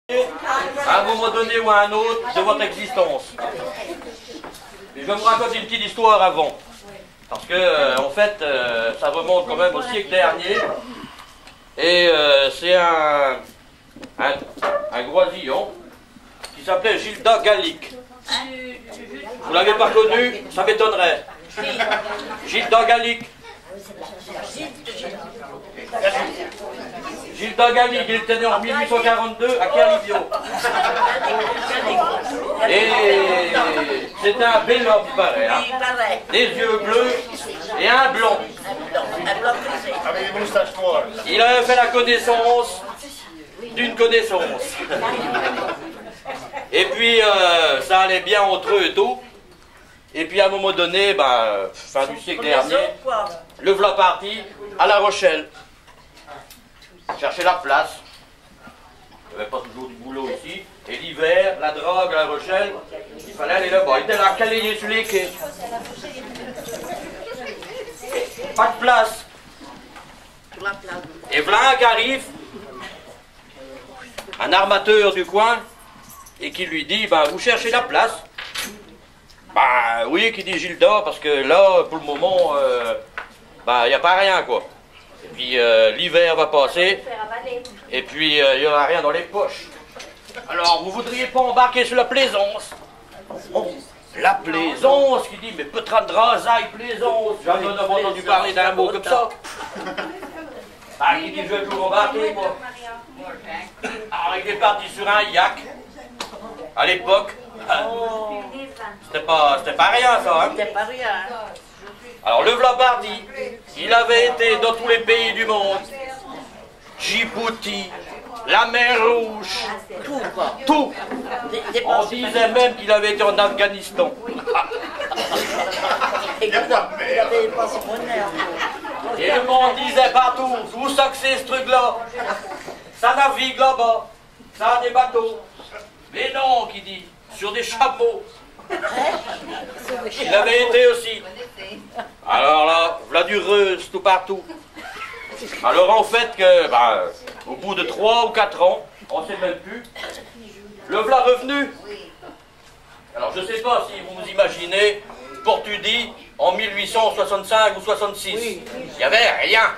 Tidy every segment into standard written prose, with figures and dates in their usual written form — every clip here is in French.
À un moment donné ou à un autre de votre existence. Mais je vais vous raconter une petite histoire avant. Parce que, en fait, ça remonte quand même au siècle dernier. Et c'est un groisillon qui s'appelait Gilda Gallic. Vous l'avez pas connu, ça m'étonnerait. Gilda Gallic. Gilda Gallic, il était né en 1842 à Carlivio. Et c'était un bel homme, il paraît. Hein. Des yeux bleus et un blond. Avec des moustaches noires. Il avait fait la connaissance d'une connaissance. Et puis, ça allait bien entre eux et tout. Et puis, à un moment donné, fin du siècle dernier, le voilà parti à La Rochelle. Chercher la place. Il n'y avait pas toujours du boulot ici. Et l'hiver, la drogue à La Rochelle, il fallait aller là-bas. Il était là, calayé sur les quais. Pas de place. Et voilà qui arrive, un armateur du coin, et qui lui dit, vous cherchez la place? Oui, qui dit Gilda, parce que là, pour le moment, il n'y a pas rien, quoi. Et puis, l'hiver va passer, et puis, il n'y aura rien dans les poches. Alors, vous voudriez pas embarquer sur la Plaisance? Oh, la Plaisance, qui dit, mais peut-être de rasaille Plaisance. Jamais on n'a entendu parler d'un mot comme ça. Qui dit, je vais toujours embarquer, moi. Alors, il est parti sur un yak, à l'époque. C'était pas rien, ça, hein? C'était pas rien. Alors, le v'là parti, il avait été dans tous les pays du monde. Djibouti, la mer Rouge, Tout, quoi. tout. On disait même qu'il avait été en Afghanistan. Et il avait pas son bonheur. Et le monde disait partout, où ça que c'est ce truc-là? Ça navigue là-bas, ça a des bateaux. Mais non, qui dit, sur des chameaux. Il avait été aussi. Alors là, voilà du reuse tout partout. Alors en fait que, au bout de 3 ou 4 ans, on ne sait même plus, le voilà revenu. Alors je ne sais pas si vous vous imaginez, Portudie en 1865 ou 66. Il n'y avait rien.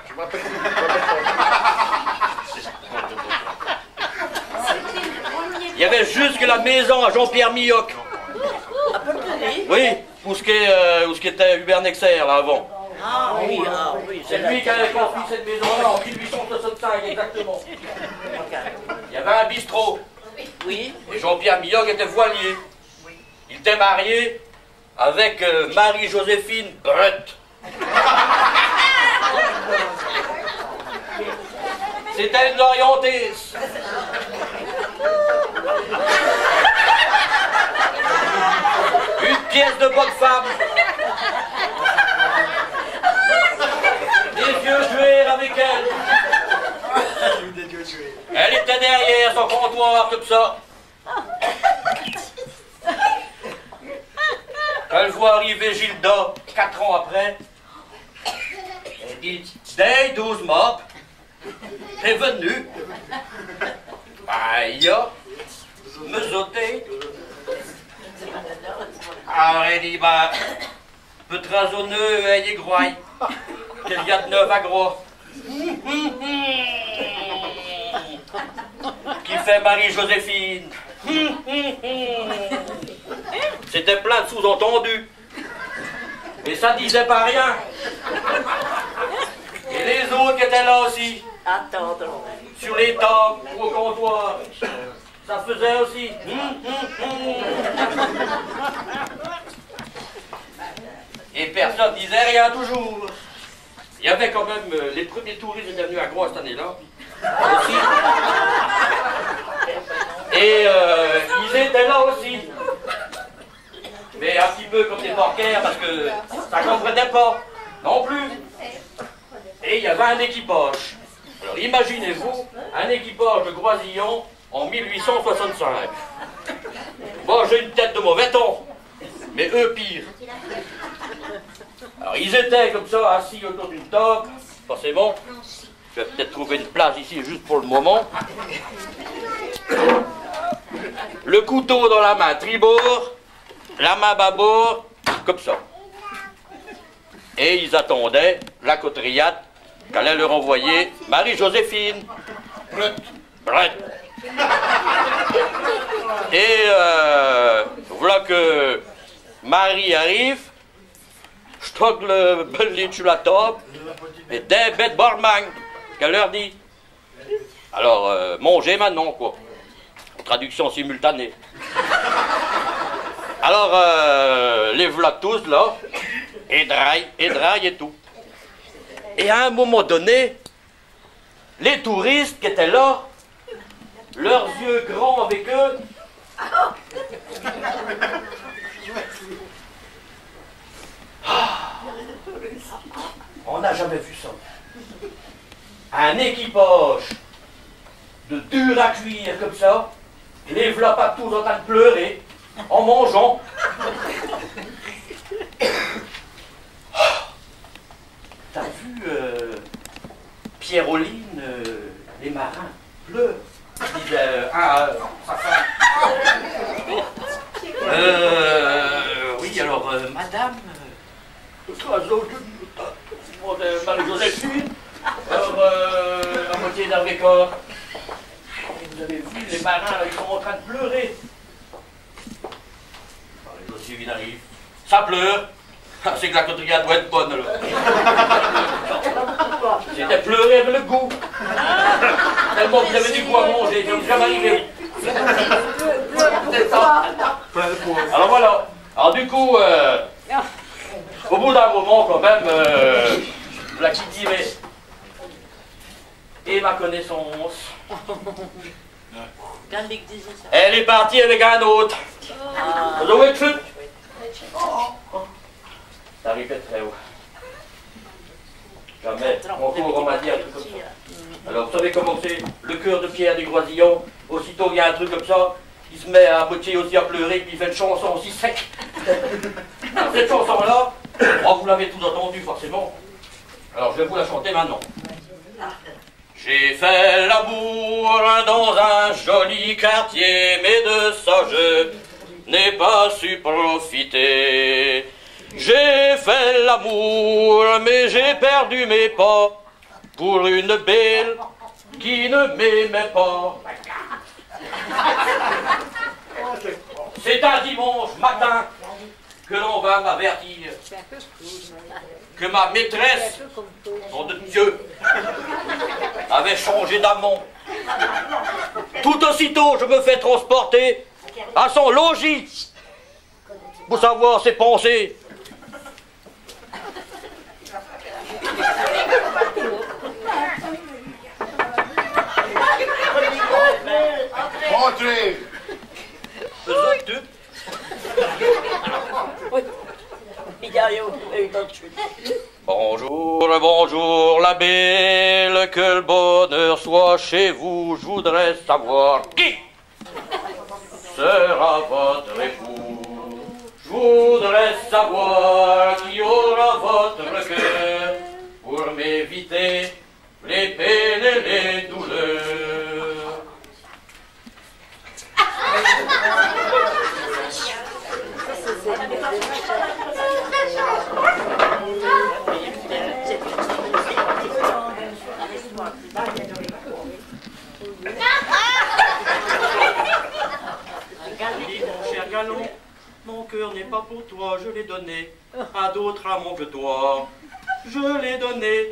Il y avait juste que la maison à Jean-Pierre Milloc. Oui, où ce qui était Hubert Nexer là avant. Ah oui. C'est lui qui avait construit cette maison-là en 1865 exactement. Il y avait un bistrot. Oui. Et Jean-Pierre Milloc était voilier. Il était marié avec Marie-Joséphine Brett. C'était une orientesse. Une pièce de bonne femme. Des yeux joués avec elle. Elle était derrière son comptoir comme ça. Quand elle voit arriver Gilda, 4 ans après, elle dit, dès 12 mois, t'es venu. Il a me sauté. Alors elle dit, peu trasonneux, elle est groille. Qu'il y a de neuf à gros. Qui fait Marie-Joséphine. C'était plein de sous-entendus. Et ça disait pas rien. Et les autres qui étaient là aussi. Attends. Sur les tables ou au comptoir. Ça faisait aussi. Et personne disait rien toujours. Il y avait quand même les premiers touristes étaient venus à Groix cette année-là. Aussi. Et ils étaient là aussi. Mais un petit peu comme des porquères parce que ça ne comprenait pas non plus. Et il y avait un équipage. Alors imaginez-vous un équipage de Groisillon en 1865. Bon, j'ai une tête de mauvais ton, mais eux pire. Alors ils étaient comme ça, assis autour d'une table. C'est bon. Je vais peut-être trouver une place ici juste pour le moment. couteau dans la main tribord, la main bâbord, comme ça. Et ils attendaient la cotriade qu'allait leur envoyer Marie-Joséphine. Brut. Et voilà que Marie arrive, stocke le belly sur la table, et des bêtes barman, qu'elle leur dit. Alors, mangez maintenant, quoi. Traduction simultanée. Alors, les voilà tous, là, et draille et tout. Et à un moment donné, les touristes qui étaient là, leurs yeux grands avec eux, on n'a jamais vu ça. Un équipage de dur à cuire comme ça, les voilà pas tous en train de pleurer en mangeant. T'as vu Pierre-Oline, les marins pleurent. Disait sa femme. Oui, alors, madame, Marie-Joséphine, alors, à moitié d'Hervé Corps. Vous avez vu, les marins, là, ils sont en train de pleurer. Marie-Joséphine arrive. Ça pleure. C'est que la cotriade doit être bonne, là. C'était pleurer avec le goût. Tellement que vous avez du goût à manger, ça vous est jamais arrivé. Alors voilà. Alors du coup, au bout d'un moment, quand même, la qui dirait, et ma connaissance, elle est partie avec un autre. Vous avez cru? Ça arrivait très haut. Jamais. Mon cours, on m'a dit un truc comme ça. Alors, vous savez comment c'est? Le cœur de Pierre du Groisillon, aussitôt il y a un truc comme ça, il se met à moitié aussi à pleurer, puis il fait une chanson aussi sec. Alors, cette chanson-là, oh, vous l'avez tous entendu forcément. Alors, je vais vous la chanter maintenant. J'ai fait l'amour dans un joli quartier, mais de ça je n'ai pas su profiter. J'ai fait l'amour, mais j'ai perdu mes pas pour une belle qui ne m'aimait pas. C'est un dimanche matin que l'on va m'avertir que ma maîtresse, nom de Dieu, avait changé d'amant. Tout aussitôt, je me fais transporter à son logis pour savoir ses pensées. Entrez. Bonjour, bonjour, la belle, que le bonheur soit chez vous. Je voudrais savoir qui sera votre époux. Je voudrais savoir qui aura votre cœur pour m'éviter les peines et les douleurs. Mon cher Galon, mon cœur n'est pas pour toi, je l'ai donné à d'autres amants que toi. Je l'ai donné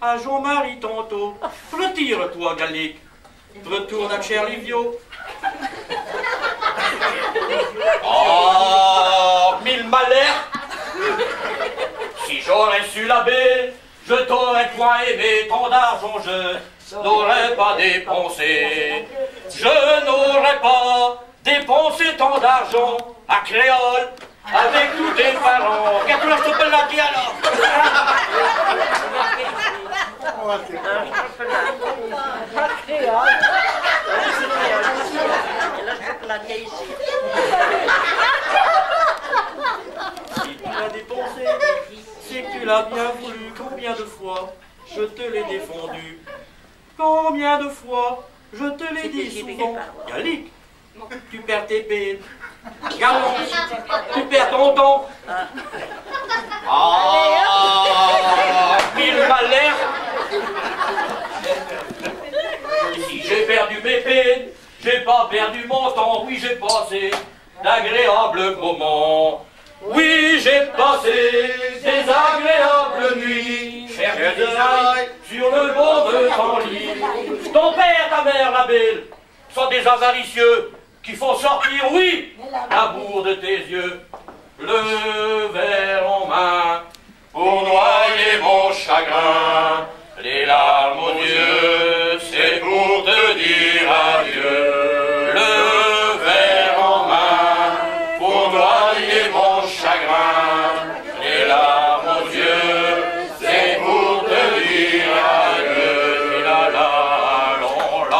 à Jean-Marie tantôt. Retire-toi, Gallic. Retourne à Cherlivio. Oh, mille malheurs! Si j'aurais su la belle, je t'aurais point aimé, tant d'argent je n'aurais pas dépensé. Je n'aurais pas dépensé tant d'argent à Créole avec tous tes parents. Qu'est-ce que je te l'as dit alors? Si tu l'as dépensé, c'est que tu l'as bien voulu. Combien de fois je te l'ai défendu? Combien de fois je te l'ai dit souvent? Gallic, tu perds tes pines. Galon, tu perds ton ton. Ah, pile malheur. Si j'ai perdu mes pines, j'ai pas perdu mon temps. Oui, j'ai passé d'agréables moments. Oui, j'ai passé des agréables nuits. Cher Dieu, sur le bord de ton lit. Ton père, ta mère, la belle, sont des avaricieux qui font sortir, oui, la bourre de tes yeux. Le verre en main pour noyer mon chagrin. Les larmes aux yeux, c'est pour te dire adieu. Le verre en main pour noyer mon chagrin. Les larmes aux yeux, c'est pour te dire adieu. La la la la.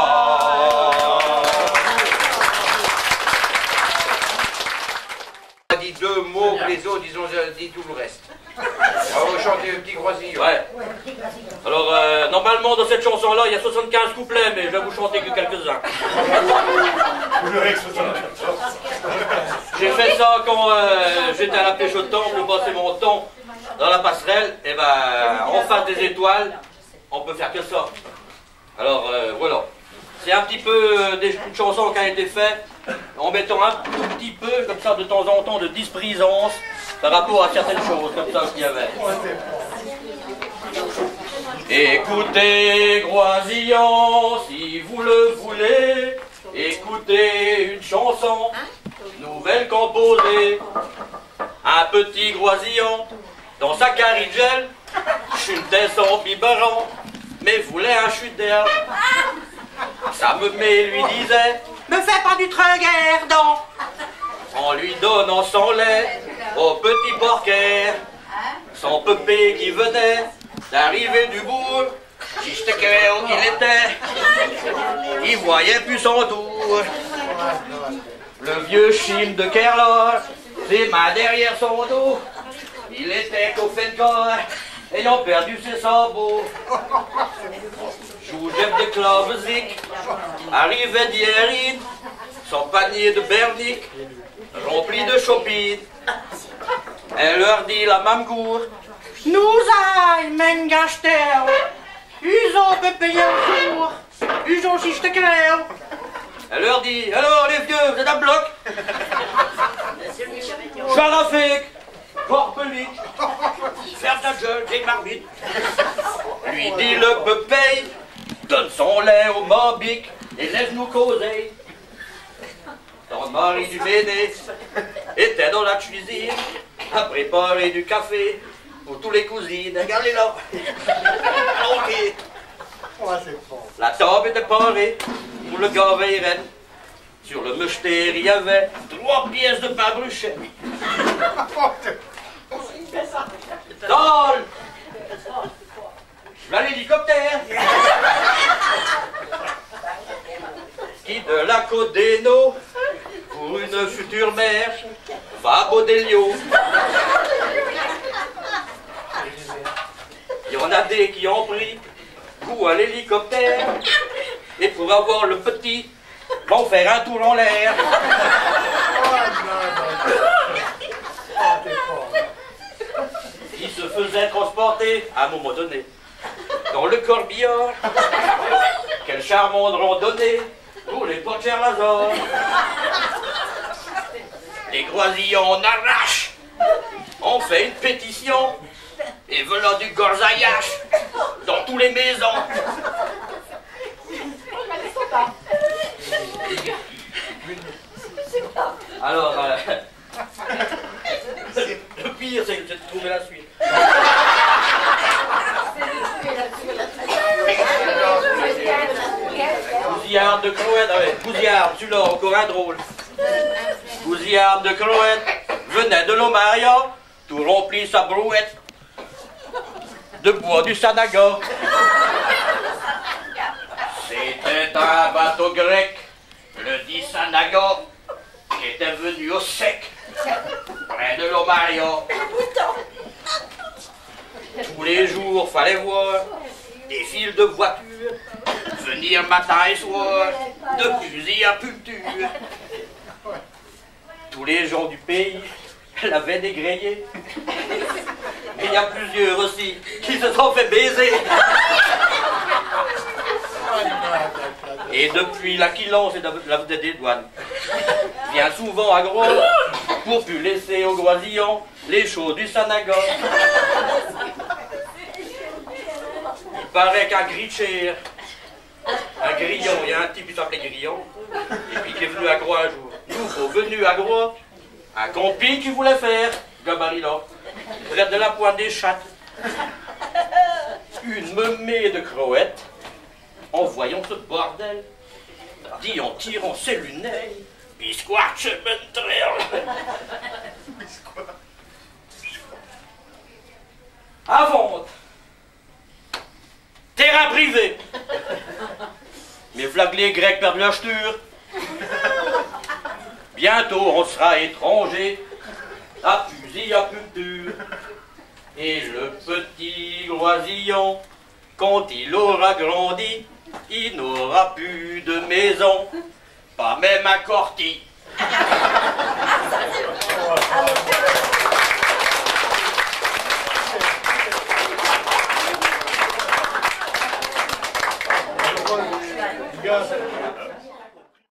On a dit 2 mots que les autres, ils ont dit tout le reste. On va chanter un petit groisillon. Ouais. Alors, normalement, dans cette chanson-là, il y a 75 couplets, mais je vais vous chanter que quelques-uns. J'ai fait ça quand j'étais à la pêche au temple, je passais mon temps dans la passerelle, et ben, en face des étoiles, on peut faire que ça. Alors, voilà. C'est un petit peu une chanson qui a été faite en mettant un tout petit peu, comme ça, de temps en temps, de disprisance par rapport à certaines choses, comme ça, qu'il y avait. Écoutez, Groisillon, si vous le voulez, écoutez une chanson nouvelle composée. Un petit Groisillon, dans sa carigelle, chutait son biberon, mais voulait un chute d'air. Sa mémé lui disait, me fais pas du tringuerdon, en lui donnant son lait au petit porquet. Son pépé qui venait d'arriver du bourg, chichtekeo qu'il était, il voyait plus son tour. Le vieux chim de Kerlor, ses mains derrière son dos, il était qu'au fait de corps, ayant perdu ses sabots. Joujef de Klavezik arrivait d'Hierine, son panier de bernique rempli de chopines. Elle leur dit la mamgour, nous aïe, mengastel, usons peut payer un jour, usons si je te crève. Elle leur dit, alors les vieux, vous êtes à bloc? Charafik, Corpelic, ferme ta gueule, j'ai marmite. Lui dit le pépé, donne son lait au morbic et laisse-nous causer. Ton mari du Béné était dans la cuisine à préparer du café pour tous les cousines. Regardez là. Ok. La table était parée pour le gars Veyren. Sur le moucheter, il y avait 3 pièces de pain bruché. Dol! Là l'hélicoptère qui de la côte d'Hainaut pour une future mère va à Baudelio. Il y en a des qui ont pris goût à l'hélicoptère et pour avoir le petit vont faire un tour en l'air. Il se faisait transporter à un moment donné dans le corbillard. Quelle charmante randonnée pour les pochères Lazare. Les Groisillons en arrachent. On fait une pétition et voilà du gorzaillache dans toutes les maisons. Alors, le pire, c'est de trouver la suite. Gousillard de Croët, Gousillard, celui-là, encore un drôle. Gousillard de Croët venait de l'Omaria, tout rempli sa brouette de bois du Sanaga. C'était un bateau grec, le dit Sanaga, qui était venu au sec, près de l'Omaria. Tous les jours, fallait voir des files de voitures venir matin et soir, de fusil à culture. Tous les gens du pays l'avaient dégrayé. Et il y a plusieurs aussi qui se sont fait baiser. Et depuis l'Aquilance et la vedette des douanes, vient souvent à Gros pour plus laisser aux Groisillons les choses du Sanagon. Il paraît qu'à Gritcher, un grillon, il y a un type qui s'appelait Grillon, et puis qui est venu à Gros un jour. Nouveau venu à Gros, un compi qui voulait faire, gabarit là, près de la pointe des chattes, une meumée de croettes. En voyant ce bordel, dit en tirant ses lunettes, Bisquart Chementrel. À vendre. Terrain privé. Mais v'là que les Grecs perdent leur cheture. Bientôt on sera étranger à fusil à culture. Et le petit Groisillon, quand il aura grandi, il n'aura plus de maison, pas même un corti.